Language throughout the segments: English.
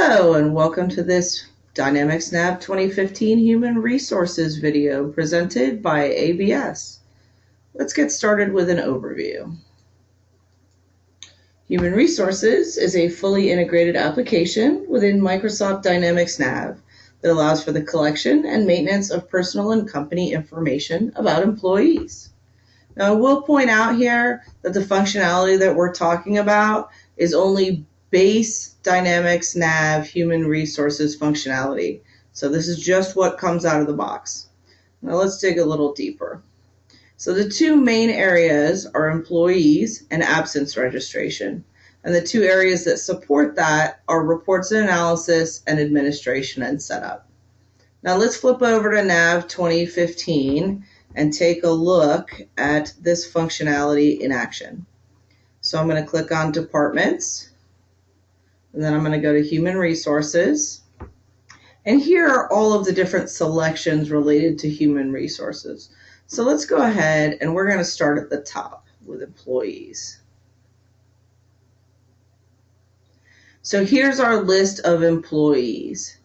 Hello and welcome to this Dynamics NAV 2015 Human Resources video presented by ABS. Let's get started with an overview. Human Resources is a fully integrated application within Microsoft Dynamics NAV that allows for the collection and maintenance of personal and company information about employees. Now, I will point out here that the functionality that we're talking about is only base Dynamics NAV Human Resources functionality. So this is just what comes out of the box. Now let's dig a little deeper. So the two main areas are employees and absence registration. And the two areas that support that are reports and analysis and administration and setup. Now let's flip over to NAV 2015 and take a look at this functionality in action. So I'm going to click on Departments, and then I'm going to go to Human Resources. And here are all of the different selections related to human resources. So let's go ahead and we're going to start at the top with employees. So here's our list of employees.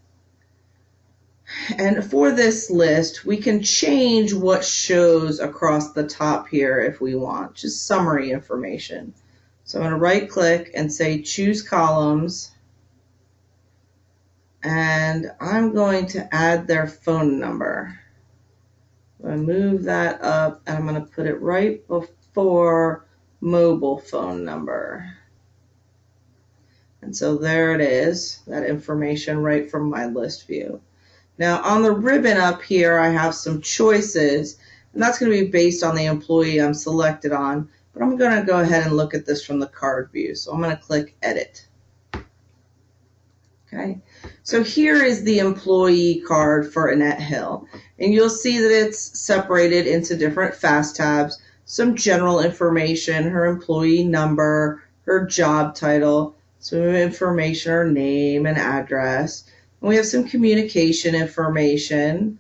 And for this list, we can change what shows across the top here if we want, just summary information. So I'm going to right click and say choose columns, and I'm going to add their phone number. I'm going to move that up and I'm going to put it right before mobile phone number. And so there it is, that information right from my list view. Now on the ribbon up here, I have some choices, and that's going to be based on the employee I'm selected on. But I'm going to go ahead and look at this from the card view. So I'm going to click Edit. Okay, so here is the employee card for Annette Hill. And you'll see that it's separated into different fast tabs, some general information, her employee number, her job title, some information, her name and address. And we have some communication information,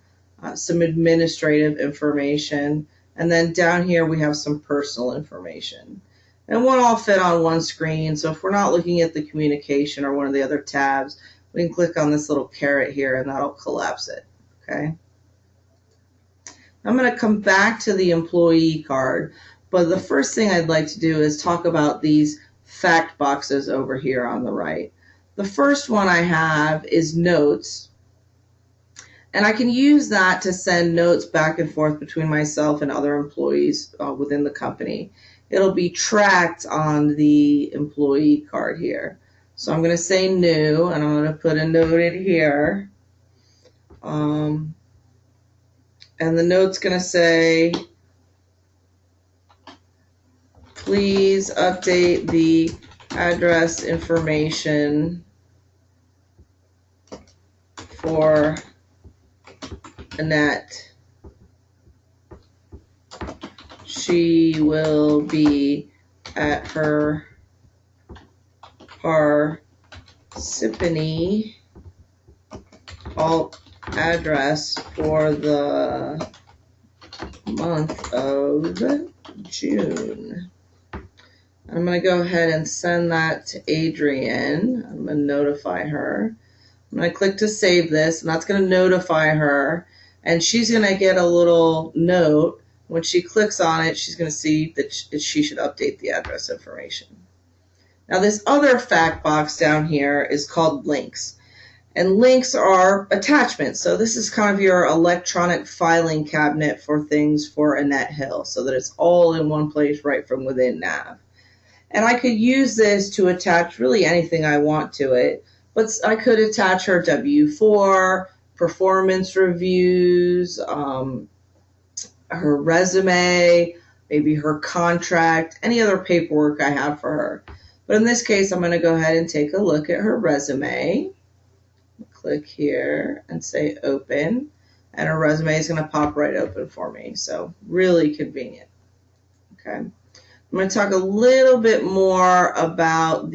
some administrative information. And then down here we have some personal information. And it won't all fit on one screen, so if we're not looking at the communication or one of the other tabs, we can click on this little caret here and that'll collapse it. Okay. I'm going to come back to the employee card, but the first thing I'd like to do is talk about these fact boxes over here on the right. The first one I have is notes. And I can use that to send notes back and forth between myself and other employees within the company. It'll be tracked on the employee card here. So I'm going to say new, and I'm going to put a note in here. And the note's going to say, please update the address information for Annette. She will be at her Parsippany alt address for the month of June. I'm going to go ahead and send that to Adrienne. I'm going to notify her. I'm going to click to save this, and that's going to notify her. And she's going to get a little note. When she clicks on it, she's going to see that she should update the address information. Now this other fact box down here is called links. And links are attachments. So this is kind of your electronic filing cabinet for things for Annette Hill, so that it's all in one place right from within NAV. And I could use this to attach really anything I want to it. But I could attach her W-4, performance reviews, her resume, maybe her contract, any other paperwork I have for her. But in this case, I'm going to go ahead and take a look at her resume. Click here and say open, and her resume is going to pop right open for me. So really convenient. Okay. I'm going to talk a little bit more about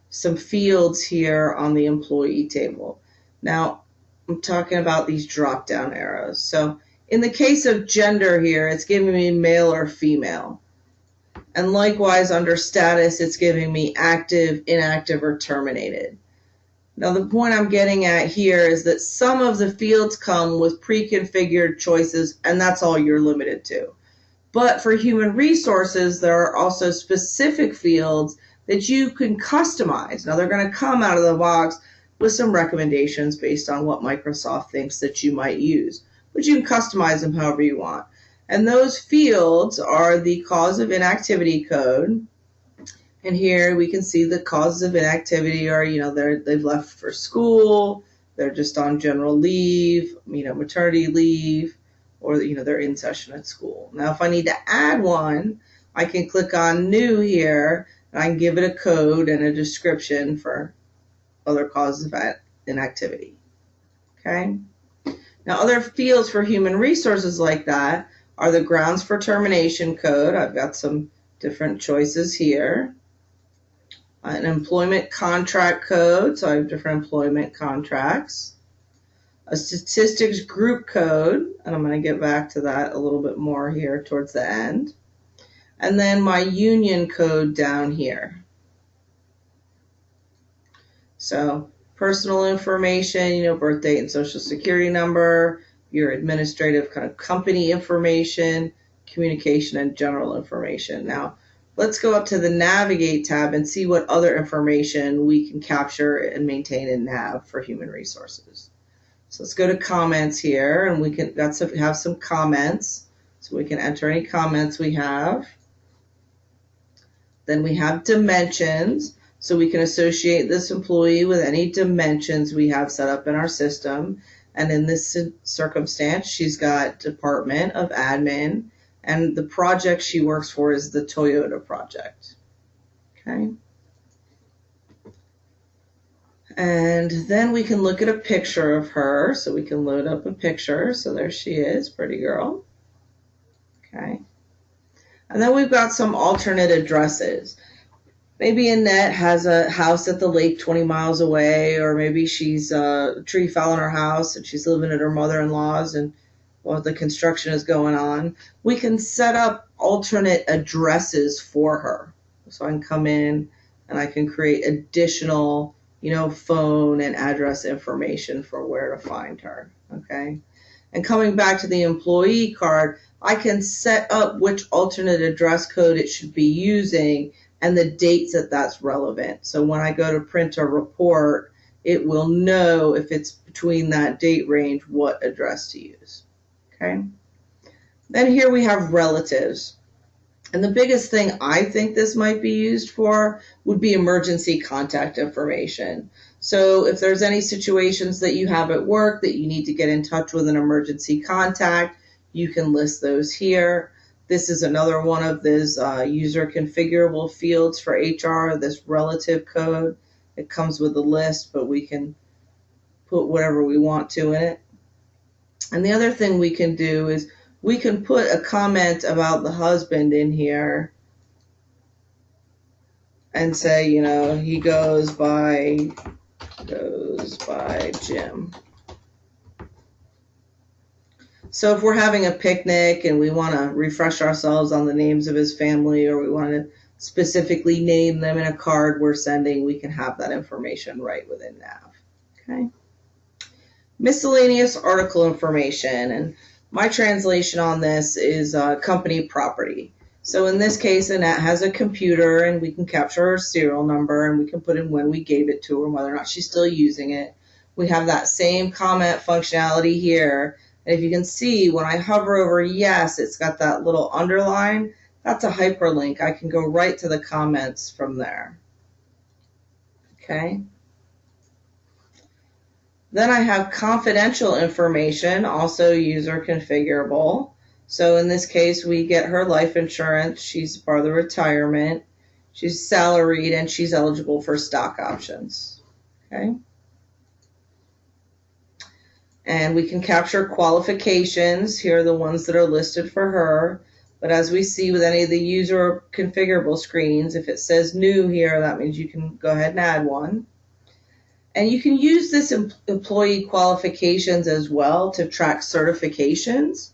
some fields here on the employee table. Now, I'm talking about these drop-down arrows. So in the case of gender here, it's giving me male or female. And likewise, under status, it's giving me active, inactive, or terminated. Now the point I'm getting at here is that some of the fields come with pre-configured choices, and that's all you're limited to. But for human resources, there are also specific fields that you can customize. Now they're going to come out of the box with some recommendations based on what Microsoft thinks that you might use, but you can customize them however you want. And those fields are the cause of inactivity code. And here we can see the causes of inactivity are, they've left for school, they're just on general leave, maternity leave, or, they're in session at school. Now, if I need to add one, I can click on new here, and I can give it a code and a description for other causes of inactivity. Okay? Now, other fields for human resources like that are the grounds for termination code. I've got some different choices here. An employment contract code, so I have different employment contracts. A statistics group code, and I'm going to get back to that a little bit more here towards the end. And then my union code down here. So personal information, birth date and social security number, your administrative kind of company information, communication, and general information. Now, let's go up to the Navigate tab and see what other information we can capture and maintain in NAV for human resources. So let's go to comments here, and we can have some comments. So we can enter any comments we have. Then we have dimensions. So we can associate this employee with any dimensions we have set up in our system. And in this circumstance, she's got Department of Admin, and the project she works for is the Toyota project. Okay. And then we can look at a picture of her. So we can load up a picture. So there she is, pretty girl. Okay. And then we've got some alternate addresses. Maybe Annette has a house at the lake 20 miles away, or maybe she's a tree fell in her house and she's living at her mother-in-law's and while the construction is going on. We can set up alternate addresses for her. So I can come in and I can create additional, phone and address information for where to find her. Okay. And coming back to the employee card, I can set up which alternate address code it should be using and the dates that that's relevant. So when I go to print a report, it will know if it's between that date range what address to use. Okay. Then here we have relatives. And the biggest thing I think this might be used for would be emergency contact information. So if there's any situations that you have at work that you need to get in touch with an emergency contact, you can list those here. This is another one of those user configurable fields for HR, this relative code. It comes with a list, but we can put whatever we want to in it. And the other thing we can do is we can put a comment about the husband in here and say, he goes by Jim. So if we're having a picnic and we want to refresh ourselves on the names of his family, or we want to specifically name them in a card we're sending, we can have that information right within NAV. Okay. Miscellaneous article information, and my translation on this is company property. So in this case, Annette has a computer, and we can capture her serial number, and we can put in when we gave it to her and whether or not she's still using it. We have that same comment functionality here. And if you can see, when I hover over yes, it's got that little underline. That's a hyperlink. I can go right to the comments from there. Okay. Then I have confidential information, also user configurable. So in this case, we get her life insurance. She's part of the retirement. She's salaried, and she's eligible for stock options. Okay. And we can capture qualifications. Here are the ones that are listed for her. But as we see with any of the user configurable screens, if it says new here, that means you can go ahead and add one. And you can use this employee qualifications as well to track certifications.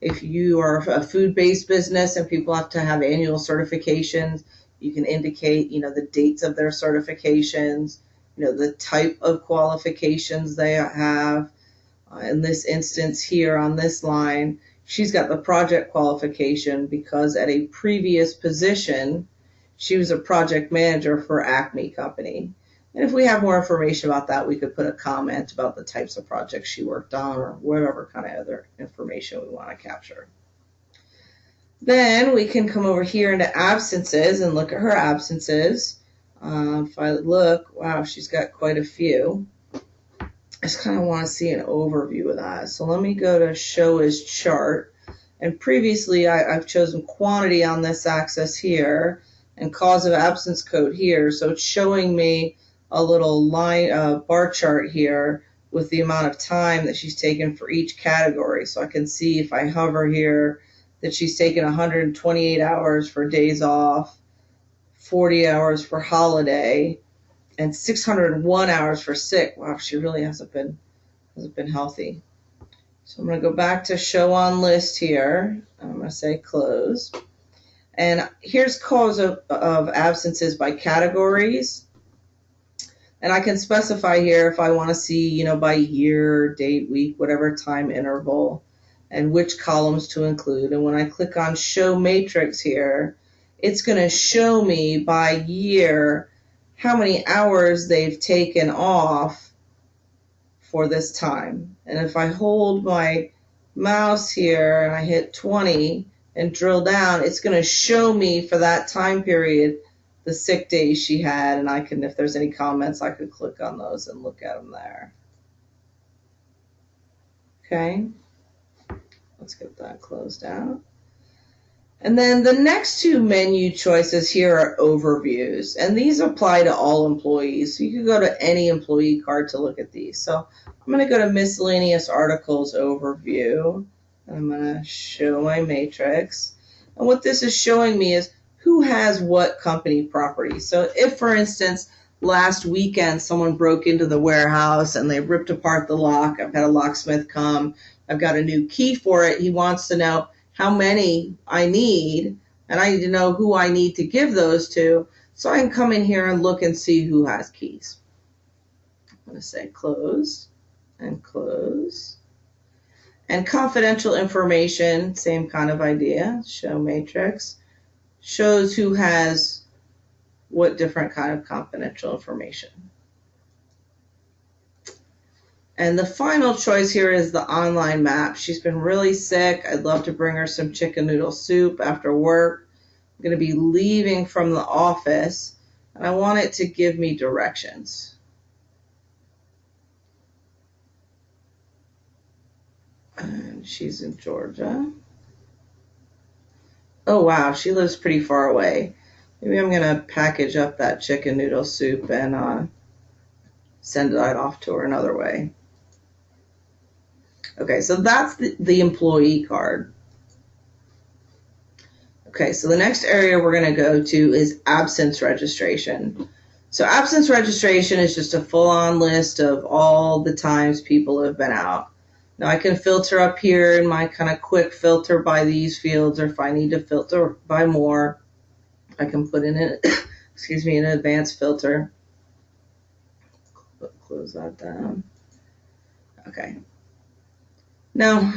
If you are a food-based business and people have to have annual certifications, you can indicate, the dates of their certifications. the type of qualifications they have. In this instance here on this line, she's got the project qualification because at a previous position, she was a project manager for Acme Company. And if we have more information about that, we could put a comment about the types of projects she worked on or whatever kind of other information we want to capture. Then we can come over here into absences and look at her absences. If I look, wow, she's got quite a few. I just kind of want to see an overview of that. So let me go to show as chart. And previously I've chosen quantity on this axis here and cause of absence code here. So it's showing me a little line bar chart here with the amount of time that she's taken for each category. So I can see if I hover here that she's taken 128 hours for days off, 40 hours for holiday, and 601 hours for sick. Wow, she really hasn't been healthy. So I'm going to go back to show on list here. I'm going to say close. And here's cause of absences by categories. And I can specify here if I want to see, by year, date, week, whatever time interval, and which columns to include. And when I click on show matrix here, it's going to show me by year how many hours they've taken off for this time. And if I hold my mouse here and I hit 20 and drill down, it's going to show me for that time period the sick days she had, and I can, if there's any comments, I could click on those and look at them there. Okay, let's get that closed out. And then the next two menu choices here are overviews, and these apply to all employees. So you can go to any employee card to look at these. So I'm going to go to miscellaneous articles overview. I'm going to show my matrix. And what this is showing me is who has what company property. So if, for instance, last weekend someone broke into the warehouse and they ripped apart the lock, I've had a locksmith come, I've got a new key for it, he wants to know how many I need, and I need to know who I need to give those to, so I can come in here and look and see who has keys. I'm going to say close and close. And confidential information, same kind of idea, show matrix, shows who has what different kind of confidential information. And the final choice here is the online map. She's been really sick. I'd love to bring her some chicken noodle soup after work. I'm going to be leaving from the office, and I want it to give me directions. And she's in Georgia. Oh, wow, she lives pretty far away. Maybe I'm going to package up that chicken noodle soup and send that off to her another way. Okay, so that's the employee card. Okay, so the next area we're going to go to is absence registration. So absence registration is just a full-on list of all the times people have been out. Now I can filter up here in my kind of quick filter by these fields, or if I need to filter by more, I can put in an, an advanced filter. Close that down. Okay. Now,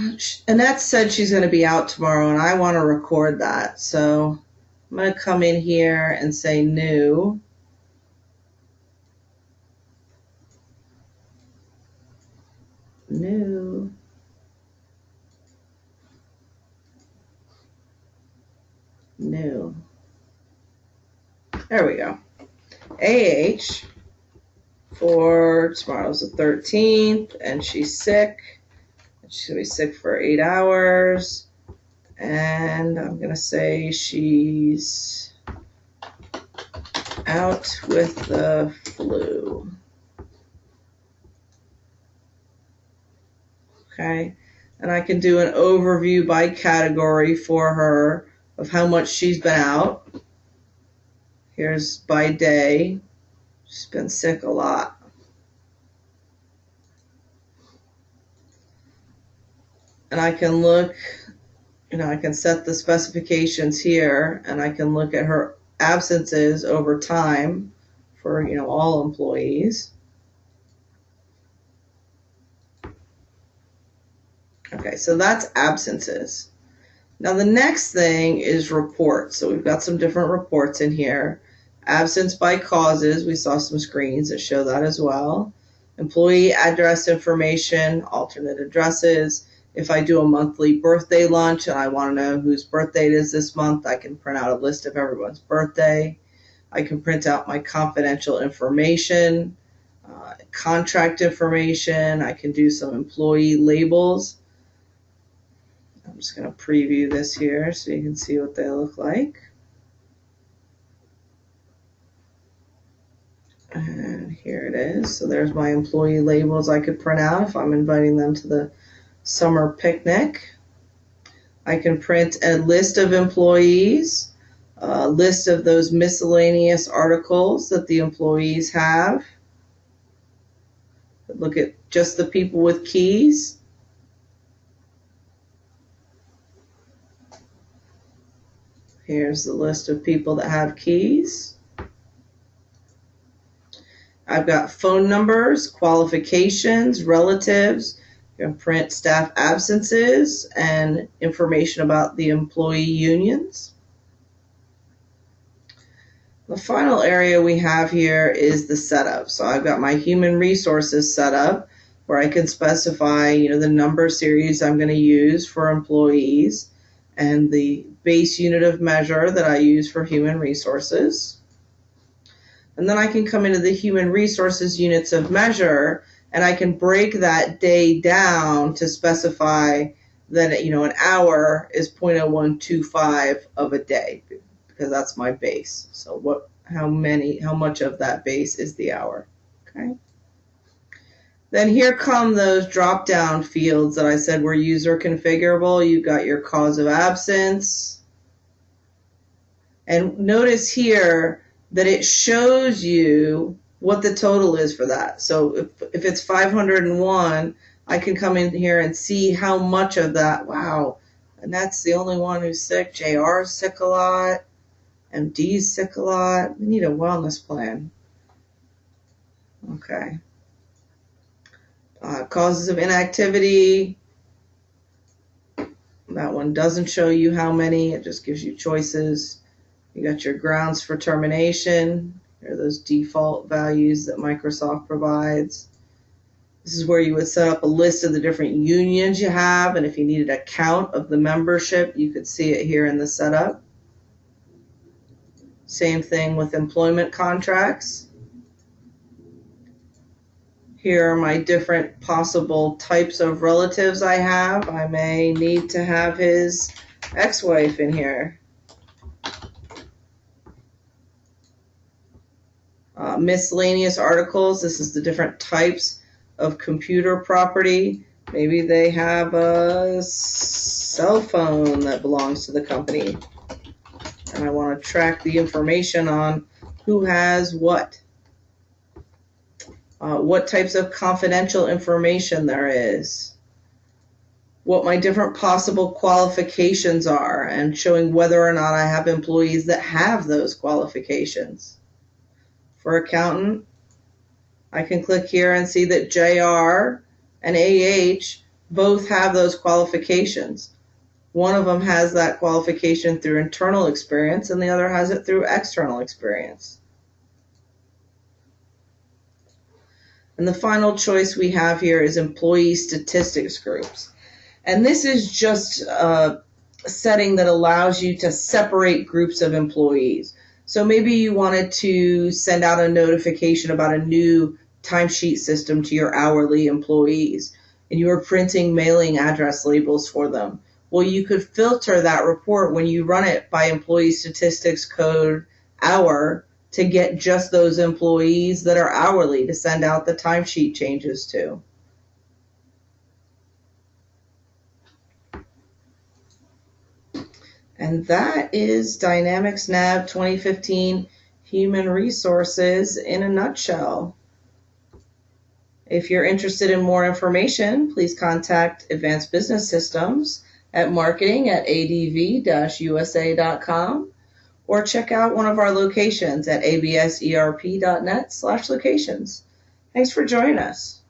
Annette said she's going to be out tomorrow, and I want to record that. So I'm going to come in here and say new. New. New. There we go. AH for tomorrow's the 13th, and she's sick. She's going to be sick for 8 hours. And I'm going to say she's out with the flu. Okay. And I can do an overview by category for her of how much she's been out. Here's by day. She's been sick a lot. And I can look, I can set the specifications here, and I can look at her absences over time for, all employees. Okay, so that's absences. Now the next thing is reports. So we've got some different reports in here. Absence by causes, we saw some screens that show that as well. Employee address information, alternate addresses. If I do a monthly birthday lunch and I want to know whose birthday it is this month, I can print out a list of everyone's birthday. I can print out my confidential information, contract information. I can do some employee labels. I'm just going to preview this here so you can see what they look like. And here it is. So there's my employee labels I could print out if I'm inviting them to the summer picnic. I can print a list of employees, a list of those miscellaneous articles that the employees have. Look at just the people with keys. Here's the list of people that have keys. I've got phone numbers, qualifications, relatives. You can print staff absences and information about the employee unions. The final area we have here is the setup. So I've got my human resources setup where I can specify, the number series I'm going to use for employees and the base unit of measure that I use for human resources. And then I can come into the human resources units of measure and I can break that day down to specify that, an hour is 0.0125 of a day because that's my base. So how much of that base is the hour? Okay. Then here come those drop-down fields that I said were user configurable. You've got your cause of absence. And notice here that it shows you what the total is for that. So if it's 501, I can come in here and see how much of that, wow, and that's the only one who's sick. JR's sick a lot. MD's sick a lot. We need a wellness plan. Okay. Causes of inactivity. That one doesn't show you how many. It just gives you choices. You got your grounds for termination. Here are those default values that Microsoft provides. This is where you would set up a list of the different unions you have, and if you needed a count of the membership, you could see it here in the setup. Same thing with employment contracts. Here are my different possible types of relatives I have. I may need to have his ex-wife in here. Miscellaneous articles. This is the different types of computer property. Maybe they have a cell phone that belongs to the company. And I want to track the information on who has what types of confidential information there is, what my different possible qualifications are, and showing whether or not I have employees that have those qualifications. For accountant, I can click here and see that JR and AH both have those qualifications. One of them has that qualification through internal experience and the other has it through external experience. And the final choice we have here is employee statistics groups. And this is just a setting that allows you to separate groups of employees. So maybe you wanted to send out a notification about a new timesheet system to your hourly employees, and you were printing mailing address labels for them. Well, you could filter that report when you run it by employee statistics code hour to get just those employees that are hourly to send out the timesheet changes to. And that is Dynamics NAV 2015 Human Resources in a nutshell. If you're interested in more information, please contact Advanced Business Systems at marketing@adv-usa.com, or check out one of our locations at abserp.net/locations. Thanks for joining us.